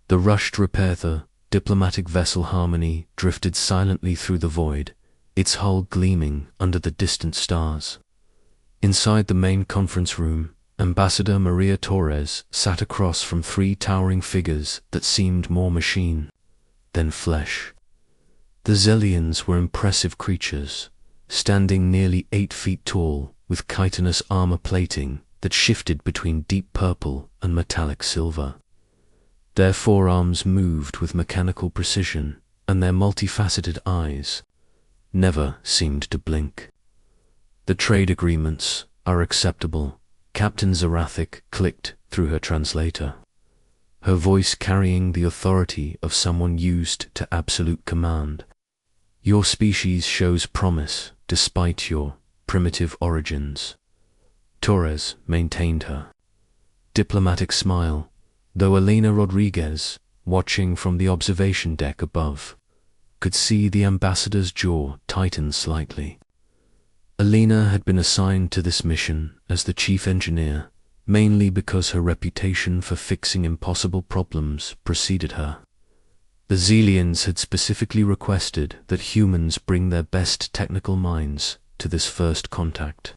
The rushed repair, the diplomatic vessel Harmony, drifted silently through the void, its hull gleaming under the distant stars. Inside the main conference room, Ambassador Maria Torres sat across from three towering figures that seemed more machine than flesh. The Zillions were impressive creatures, standing nearly 8 feet tall, with chitinous armor plating that shifted between deep purple and metallic silver. Their forearms moved with mechanical precision, and their multifaceted eyes never seemed to blink. "The trade agreements are acceptable," Captain Zarathic clicked through her translator, her voice carrying the authority of someone used to absolute command. "Your species shows promise despite your primitive origins." Torres maintained her diplomatic smile, though Elena Rodriguez, watching from the observation deck above, could see the ambassador's jaw tighten slightly. Elena had been assigned to this mission as the chief engineer, mainly because her reputation for fixing impossible problems preceded her. The Zillions had specifically requested that humans bring their best technical minds to this first contact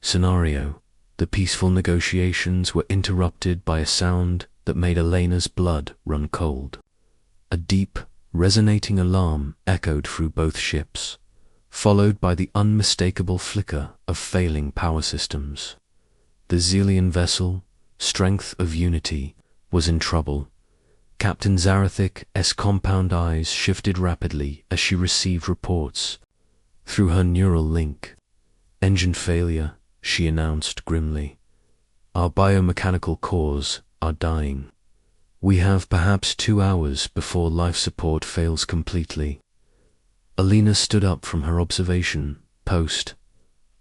scenario. The peaceful negotiations were interrupted by a sound that made Elena's blood run cold. A deep, resonating alarm echoed through both ships, followed by the unmistakable flicker of failing power systems. The Zillion vessel, Strength of Unity, was in trouble. Captain Zarathic's compound eyes shifted rapidly as she received reports through her neural link. "Engine failure," she announced grimly. "Our biomechanical cores are dying. We have perhaps 2 hours before life support fails completely." Elena stood up from her observation post.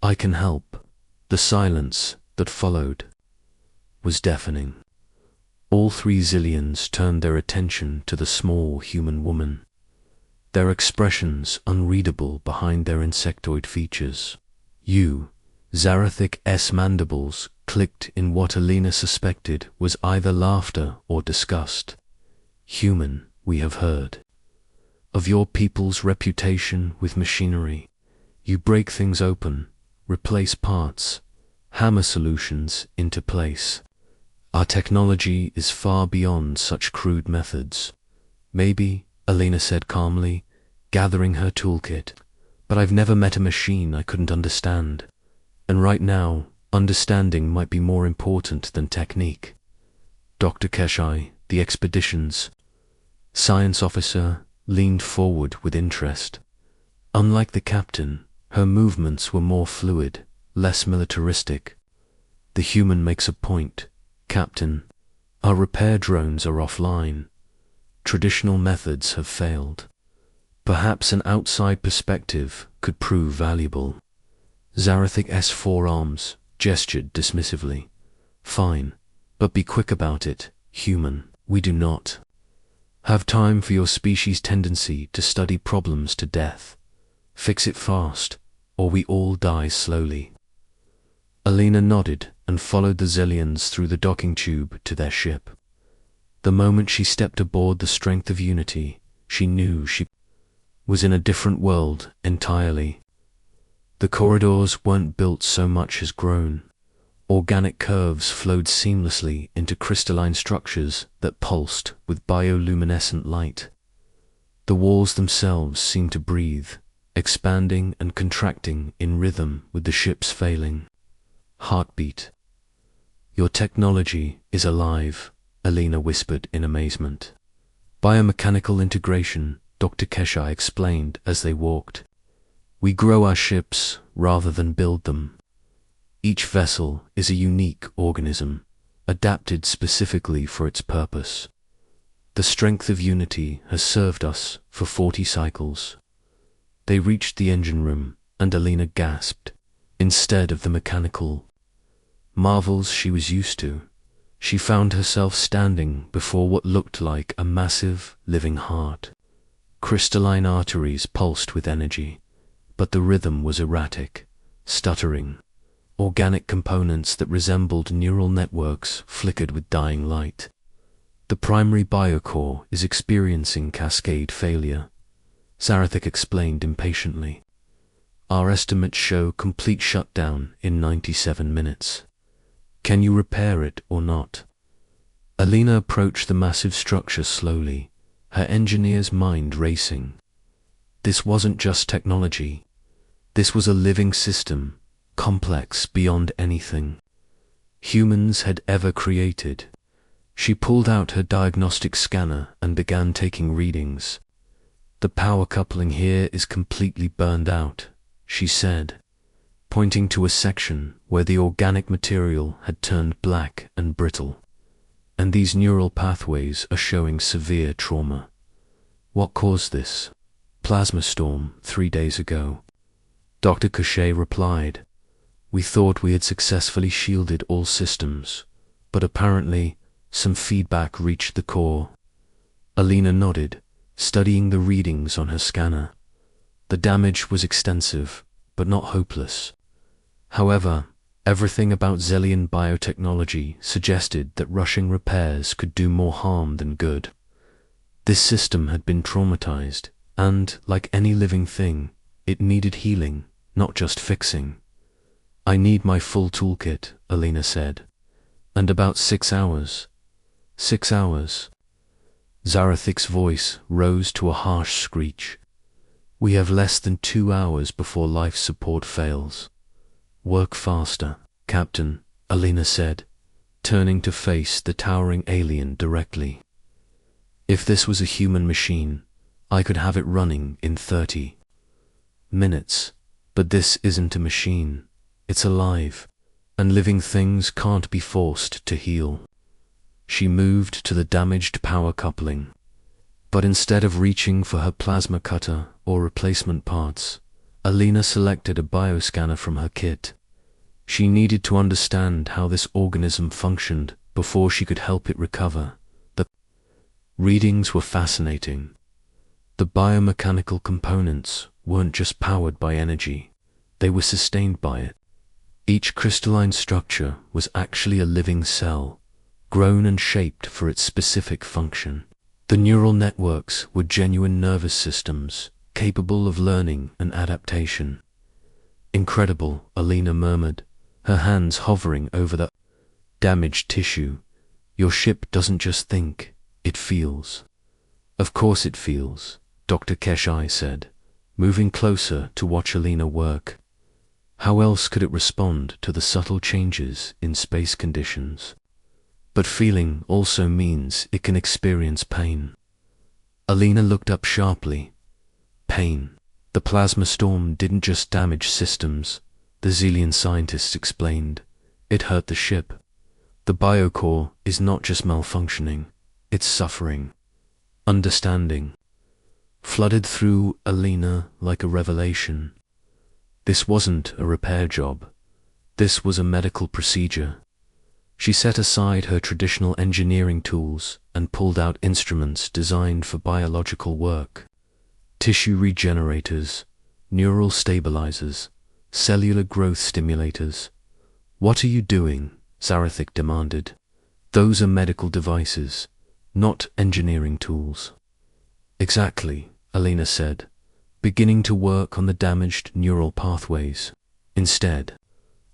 "I can help." The silence that followed was deafening. All 3 Zillions turned their attention to the small human woman, their expressions unreadable behind their insectoid features. Zarathic's mandibles clicked in what Elena suspected was either laughter or disgust. "Human, we have heard of your people's reputation with machinery. You break things open, replace parts, hammer solutions into place. Our technology is far beyond such crude methods." "Maybe," Elena said calmly, gathering her toolkit, "but I've never met a machine I couldn't understand. And right now, understanding might be more important than technique." Dr. Keshai, the expedition's science officer, leaned forward with interest. Unlike the captain, her movements were more fluid, less militaristic. "The human makes a point, Captain. Our repair drones are offline. Traditional methods have failed. Perhaps an outside perspective could prove valuable." Zarathic's forearms gestured dismissively. "Fine, but be quick about it, human. We do not have time for your species' tendency to study problems to death. Fix it fast, or we all die slowly." Elena nodded and followed the Zillions through the docking tube to their ship. The moment she stepped aboard the Strength of Unity, she knew she was in a different world entirely. The corridors weren't built so much as grown. Organic curves flowed seamlessly into crystalline structures that pulsed with bioluminescent light. The walls themselves seemed to breathe, expanding and contracting in rhythm with the ship's failing heartbeat. "Your technology is alive," Elena whispered in amazement. "Biomechanical integration," Dr. Keshai explained as they walked. "We grow our ships rather than build them. Each vessel is a unique organism, adapted specifically for its purpose. The Strength of Unity has served us for 40 cycles." They reached the engine room, and Elena gasped. Instead of the mechanical marvels she was used to, she found herself standing before what looked like a massive, living heart. Crystalline arteries pulsed with energy, but the rhythm was erratic, stuttering. Organic components that resembled neural networks flickered with dying light. The primary biocore is experiencing cascade failure, Zarathik explained impatiently. Our estimates show complete shutdown in 97 minutes. Can you repair it or not? Alina approached the massive structure slowly, her engineer's mind racing. This wasn't just technology. This was a living system, complex beyond anything humans had ever created. She pulled out her diagnostic scanner and began taking readings. The power coupling here is completely burned out, she said, pointing to a section where the organic material had turned black and brittle. And these neural pathways are showing severe trauma. What caused this? Plasma storm 3 days ago. Dr. Cochet replied, We thought we had successfully shielded all systems, but apparently some feedback reached the core. Alina nodded, studying the readings on her scanner. The damage was extensive, but not hopeless. However, everything about Zelian biotechnology suggested that rushing repairs could do more harm than good. This system had been traumatized, and, like any living thing, it needed healing, not just fixing. I need my full toolkit, Alina said. And about 6 hours. 6 hours. Zarathik's voice rose to a harsh screech. We have less than 2 hours before life support fails. Work faster, Captain, Alina said, turning to face the towering alien directly. If this was a human machine, I could have it running in 30 minutes. But this isn't a machine. It's alive, and living things can't be forced to heal. She moved to the damaged power coupling. But instead of reaching for her plasma cutter or replacement parts, Alina selected a bioscanner from her kit. She needed to understand how this organism functioned before she could help it recover. The readings were fascinating. The biomechanical components weren't just powered by energy, they were sustained by it. Each crystalline structure was actually a living cell, grown and shaped for its specific function. The neural networks were genuine nervous systems, capable of learning and adaptation. Incredible, Alina murmured, her hands hovering over the damaged tissue. Your ship doesn't just think, it feels. Of course it feels, Dr. Cochet said, moving closer to watch Alina work. How else could it respond to the subtle changes in space conditions? But feeling also means it can experience pain. Alina looked up sharply. Pain. The plasma storm didn't just damage systems, the Zelian scientists explained. It hurt the ship. The biocore is not just malfunctioning, it's suffering. Understanding flooded through Alina like a revelation. This wasn't a repair job. This was a medical procedure. She set aside her traditional engineering tools and pulled out instruments designed for biological work. Tissue regenerators, neural stabilizers, cellular growth stimulators. What are you doing? Zarathik demanded. Those are medical devices, not engineering tools. Exactly, Alina said, beginning to work on the damaged neural pathways. Instead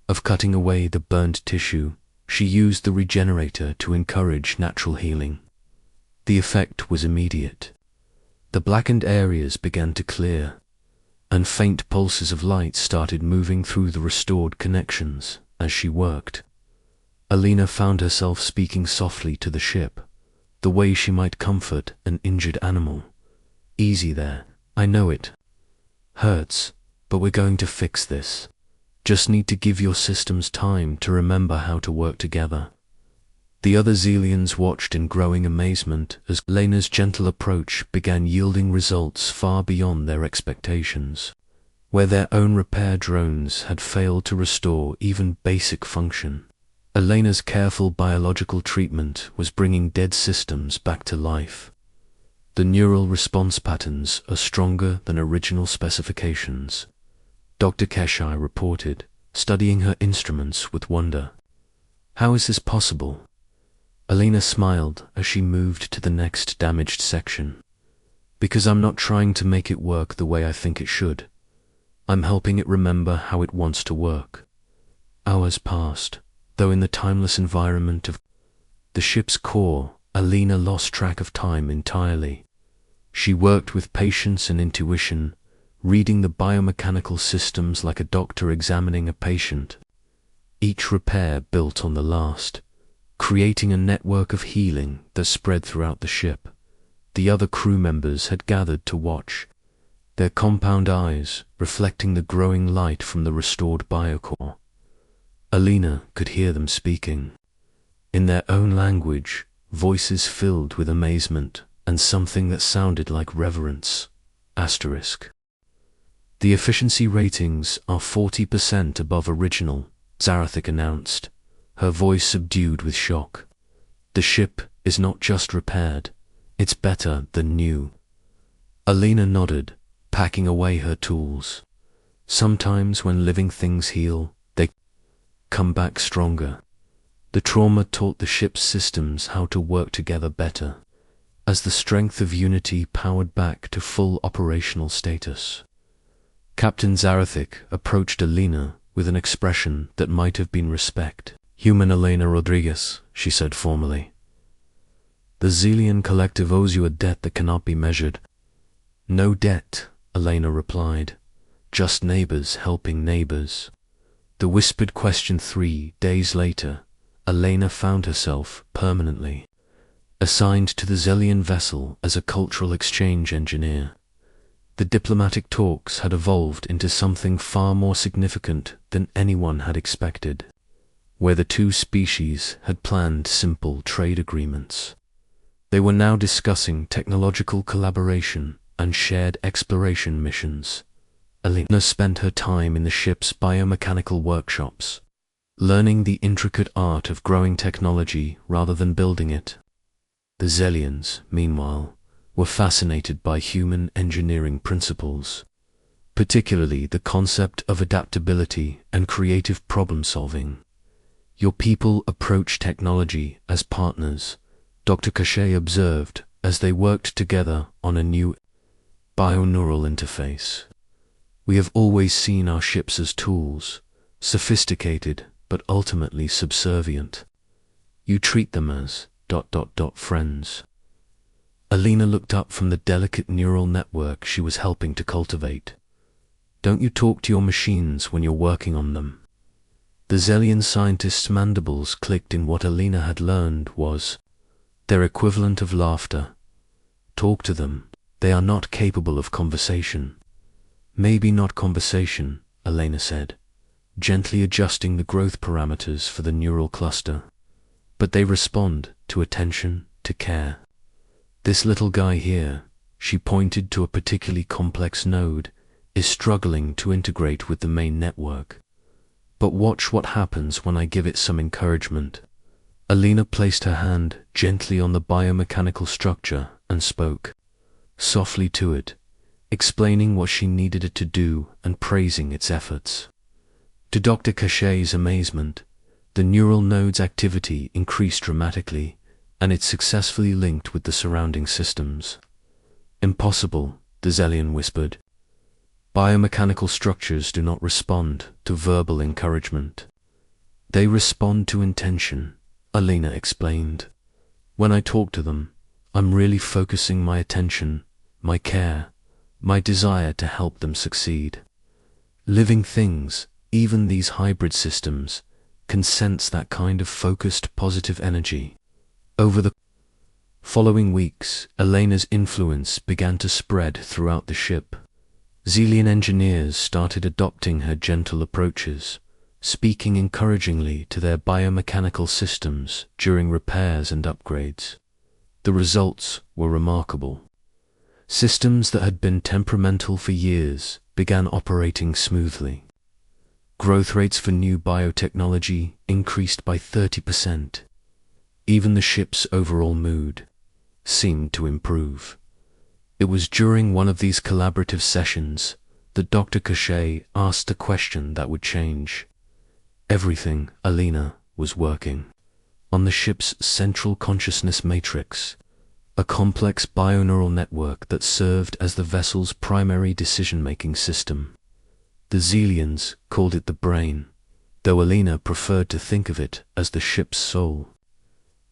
of cutting away the burnt tissue, she used the regenerator to encourage natural healing. The effect was immediate. The blackened areas began to clear, and faint pulses of light started moving through the restored connections as she worked. Alina found herself speaking softly to the ship, the way she might comfort an injured animal. Easy there, I know it. Hurts, but we're going to fix this. Just need to give your systems time to remember how to work together. The other Zelians watched in growing amazement as Lena's gentle approach began yielding results far beyond their expectations. Where their own repair drones had failed to restore even basic function, Elena's careful biological treatment was bringing dead systems back to life. The neural response patterns are stronger than original specifications, Dr. Cochet reported, studying her instruments with wonder. How is this possible? Alina smiled as she moved to the next damaged section. Because I'm not trying to make it work the way I think it should. I'm helping it remember how it wants to work. Hours passed, though in the timeless environment of the ship's core, Alina lost track of time entirely. She worked with patience and intuition, reading the biomechanical systems like a doctor examining a patient. Each repair built on the last, creating a network of healing that spread throughout the ship. The other crew members had gathered to watch, their compound eyes reflecting the growing light from the restored biocore. Alina could hear them speaking. In their own language, voices filled with amazement and something that sounded like reverence. Asterisk. The efficiency ratings are 40% above original, Zarathic announced, her voice subdued with shock. The ship is not just repaired, it's better than new. Alina nodded, packing away her tools. Sometimes when living things heal, they come back stronger. The trauma taught the ship's systems how to work together better, as the strength of unity powered back to full operational status. Captain Zarathic approached Alina with an expression that might have been respect. "Human Elena Rodriguez," she said formally. "The Zelian Collective owes you a debt that cannot be measured." "No debt," Elena replied. "Just neighbors helping neighbors." The whispered question 3 days later, Elena found herself permanently assigned to the Zelian vessel as a cultural exchange engineer. The diplomatic talks had evolved into something far more significant than anyone had expected, where the two species had planned simple trade agreements. They were now discussing technological collaboration and shared exploration missions. Alina spent her time in the ship's biomechanical workshops, learning the intricate art of growing technology rather than building it. The Zelians, meanwhile, were fascinated by human engineering principles, particularly the concept of adaptability and creative problem-solving. "Your people approach technology as partners," Dr. Cachet observed as they worked together on a new bioneural interface. "We have always seen our ships as tools, sophisticated but ultimately subservient. You treat them as ... friends." Alina looked up from the delicate neural network she was helping to cultivate. "Don't you talk to your machines when you're working on them?" The Zelian scientist's mandibles clicked in what Alina had learned was their equivalent of laughter. "Talk to them. They are not capable of conversation." "Maybe not conversation," Alina said, gently adjusting the growth parameters for the neural cluster. "But they respond to attention, to care. This little guy here," she pointed to a particularly complex node, "is struggling to integrate with the main network. But watch what happens when I give it some encouragement." Alina placed her hand gently on the biomechanical structure and spoke softly to it, explaining what she needed it to do and praising its efforts. To Dr. Cachet's amazement, the neural node's activity increased dramatically, and it successfully linked with the surrounding systems. "Impossible," the Zelian whispered. "Biomechanical structures do not respond to verbal encouragement. They respond to intention," Alina explained. "When I talk to them, I'm really focusing my attention, my care, my desire to help them succeed. Living things, even these hybrid systems, can sense that kind of focused positive energy." Over the following weeks, Elena's influence began to spread throughout the ship. Zelian engineers started adopting her gentle approaches, speaking encouragingly to their biomechanical systems during repairs and upgrades. The results were remarkable. Systems that had been temperamental for years began operating smoothly. Growth rates for new biotechnology increased by 30%. Even the ship's overall mood seemed to improve. It was during one of these collaborative sessions that Dr. Cachet asked the question that would change everything. Alina was working On the ship's central consciousness matrix, a complex bioneural network that served as the vessel's primary decision-making system. The Xelians called it the brain, though Alina preferred to think of it as the ship's soul.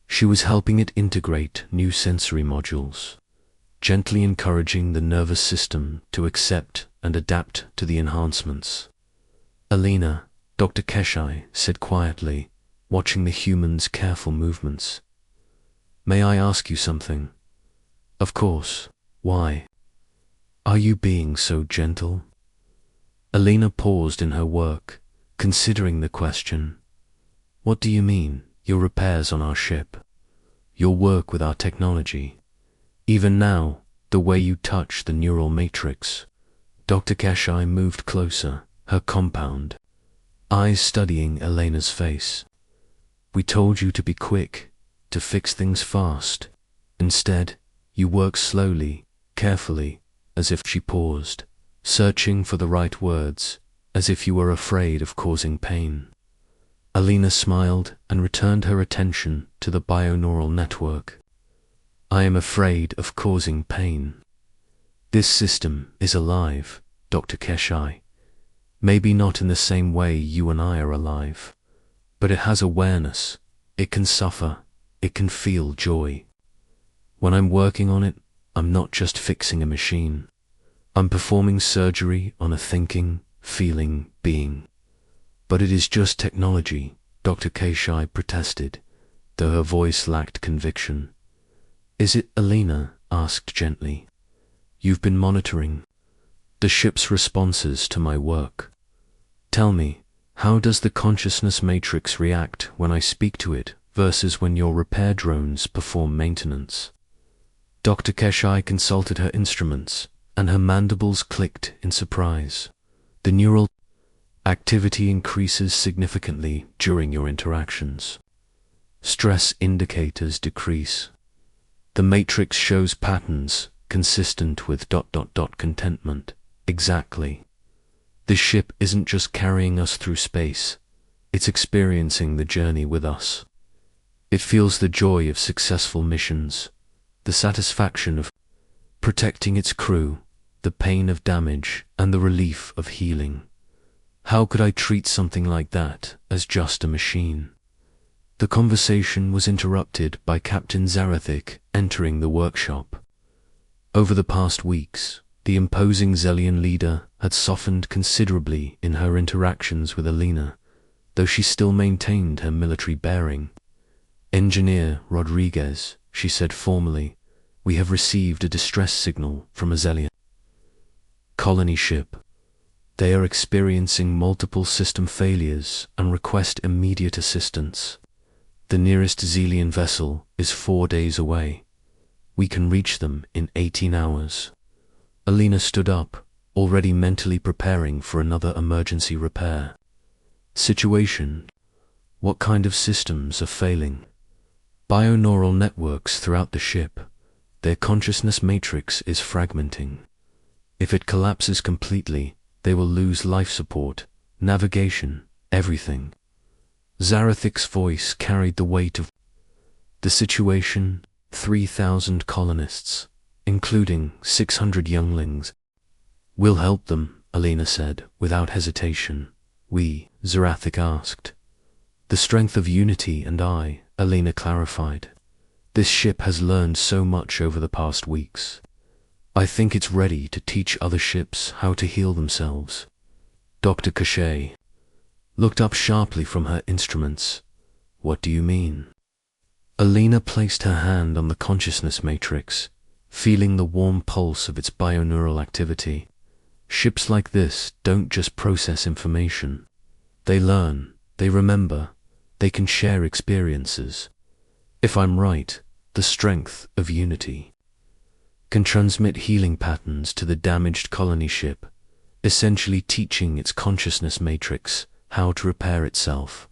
She was helping it integrate new sensory modules, gently encouraging the nervous system to accept and adapt to the enhancements. Alina, Dr. Keshai said quietly, watching the human's careful movements. May I ask you something? Of course. Why? Are you being so gentle? Alina paused in her work, considering the question. What do you mean, your repairs on our ship? Your work with our technology? Even now, the way you touch the neural matrix. Dr. Keshai moved closer, her compound, eyes studying Elena's face. We told you to be quick, to fix things fast. Instead, you work slowly, carefully, as if she paused, searching for the right words, as if you were afraid of causing pain. Alina smiled and returned her attention to the bioneural network. I am afraid of causing pain. This system is alive, Dr. Keshai. Maybe not in the same way you and I are alive, but it has awareness. It can suffer. It can feel joy. When I'm working on it, I'm not just fixing a machine. I'm performing surgery on a thinking, feeling being. But it is just technology, Dr. Keshai protested, though her voice lacked conviction. Is it? Alina asked gently. You've been monitoring the ship's responses to my work. Tell me, how does the consciousness matrix react when I speak to it versus when your repair drones perform maintenance? Dr. Keshai consulted her instruments, and her mandibles clicked in surprise. The neural activity increases significantly during your interactions. Stress indicators decrease. The matrix shows patterns consistent with ... contentment. Exactly. This ship isn't just carrying us through space, it's experiencing the journey with us. It feels the joy of successful missions, the satisfaction of protecting its crew, the pain of damage, and the relief of healing. How could I treat something like that as just a machine? The conversation was interrupted by Captain Zarathic entering the workshop. Over the past weeks, the imposing Xelian leader had softened considerably in her interactions with Alina, though she still maintained her military bearing. Engineer Rodriguez, she said formally, we have received a distress signal from a Xelian colony ship. They are experiencing multiple system failures and request immediate assistance. The nearest Xelian vessel is 4 days away. We can reach them in 18 hours. Alina stood up, already mentally preparing for another emergency repair. Situation: what kind of systems are failing? Bioneural networks throughout the ship. Their consciousness matrix is fragmenting. If it collapses completely, they will lose life support, navigation, everything. Zarathic's voice carried the weight of the situation. 3,000 colonists, including 600 younglings. We'll help them, Alina said, without hesitation. We, Zarathic asked. The strength of unity and I, Alina clarified. This ship has learned so much over the past weeks. I think it's ready to teach other ships how to heal themselves. Dr. Keshai looked up sharply from her instruments. What do you mean? Alina placed her hand on the consciousness matrix, feeling the warm pulse of its bioneural activity. Ships like this don't just process information. They learn, they remember, they can share experiences. If I'm right, the strength of unity can transmit healing patterns to the damaged colony ship, essentially teaching its consciousness matrix how to repair itself.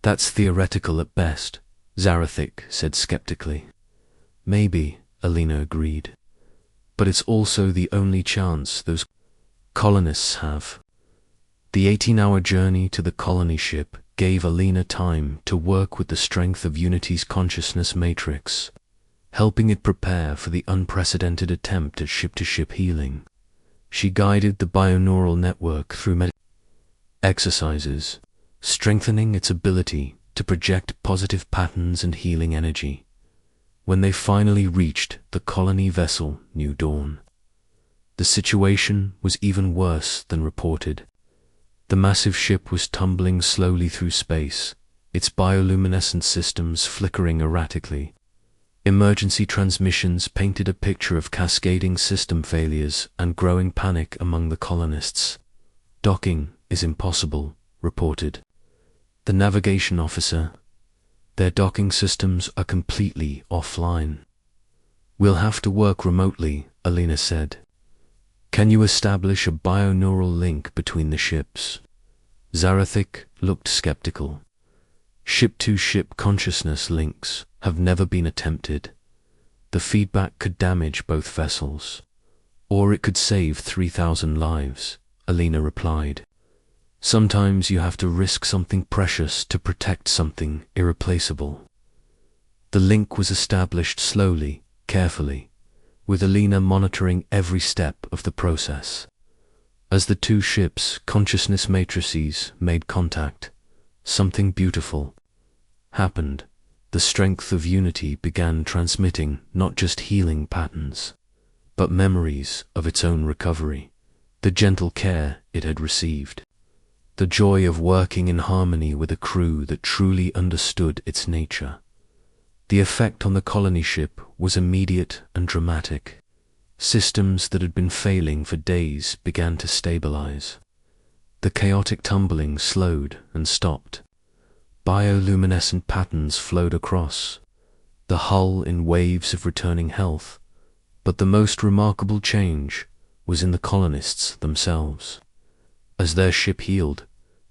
That's theoretical at best, Zarathic said skeptically. Maybe, Alina agreed. But it's also the only chance those colonists have. The 18-hour journey to the colony ship gave Alina time to work with the strength of Unity's consciousness matrix, helping it prepare for the unprecedented attempt at ship-to-ship healing. She guided the bioneural network through exercises, strengthening its ability to project positive patterns and healing energy. When they finally reached the colony vessel New Dawn, the situation was even worse than reported. The massive ship was tumbling slowly through space, its bioluminescent systems flickering erratically. Emergency transmissions painted a picture of cascading system failures and growing panic among the colonists. "Docking is impossible," reported the navigation officer. "Their docking systems are completely offline." "We'll have to work remotely," Alina said. "Can you establish a bioneural link between the ships?" Zarathik looked skeptical. Ship-to-ship consciousness links have never been attempted. The feedback could damage both vessels. "Or it could save 3,000 lives," Alina replied. "Sometimes you have to risk something precious to protect something irreplaceable." The link was established slowly, carefully, with Alina monitoring every step of the process. As the two ships' consciousness matrices made contact, something beautiful happened. The strength of Unity began transmitting not just healing patterns, but memories of its own recovery, the gentle care it had received, the joy of working in harmony with a crew that truly understood its nature. The effect on the colony ship was immediate and dramatic. Systems that had been failing for days began to stabilize. The chaotic tumbling slowed and stopped. Bioluminescent patterns flowed across the hull in waves of returning health, but the most remarkable change was in the colonists themselves. As their ship healed,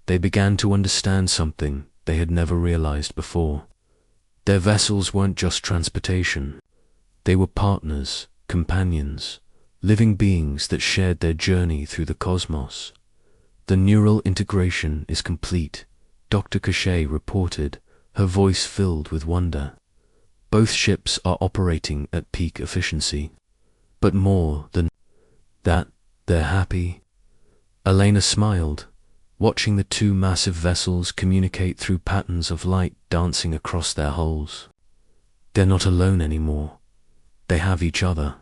they began to understand something they had never realized before. Their vessels weren't just transportation. They were partners, companions, living beings that shared their journey through the cosmos. "The neural integration is complete," Dr. Cachet reported, her voice filled with wonder. "Both ships are operating at peak efficiency. But more than that, they're happy." Alina smiled, watching the two massive vessels communicate through patterns of light dancing across their hulls. They're not alone anymore. They have each other.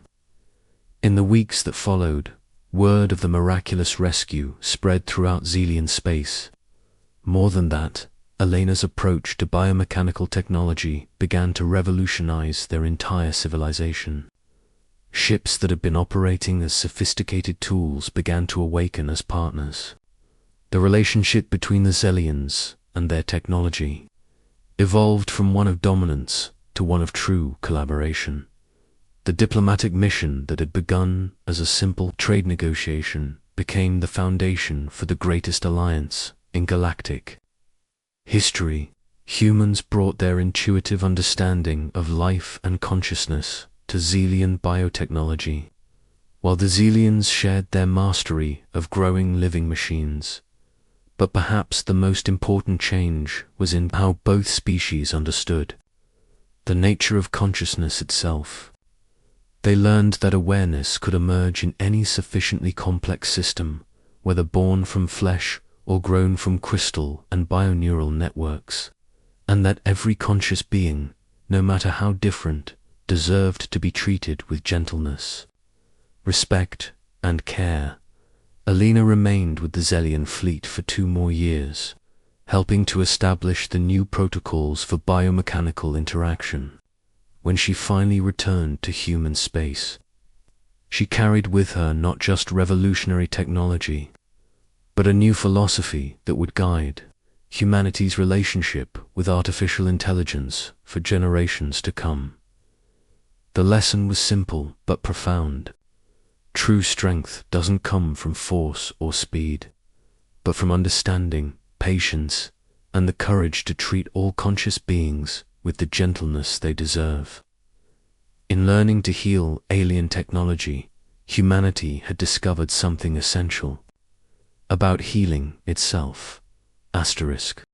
In the weeks that followed, word of the miraculous rescue spread throughout Xelian space. More than that, Alina's approach to biomechanical technology began to revolutionize their entire civilization. Ships that had been operating as sophisticated tools began to awaken as partners. The relationship between the Xelians and their technology evolved from one of dominance to one of true collaboration. The diplomatic mission that had begun as a simple trade negotiation became the foundation for the greatest alliance in galactic history. Humans brought their intuitive understanding of life and consciousness to Xelian biotechnology, while the Xelians shared their mastery of growing living machines. But perhaps the most important change was in how both species understood the nature of consciousness itself. They learned that awareness could emerge in any sufficiently complex system, whether born from flesh or grown from crystal and bioneural networks, and that every conscious being, no matter how different, deserved to be treated with gentleness, respect, and care. Alina remained with the Xelian fleet for 2 more years, helping to establish the new protocols for biomechanical interaction. When she finally returned to human space, she carried with her not just revolutionary technology, but a new philosophy that would guide humanity's relationship with artificial intelligence for generations to come. The lesson was simple but profound. True strength doesn't come from force or speed, but from understanding, patience, and the courage to treat all conscious beings with the gentleness they deserve. In learning to heal alien technology, humanity had discovered something essential. about healing itself. Asterisk.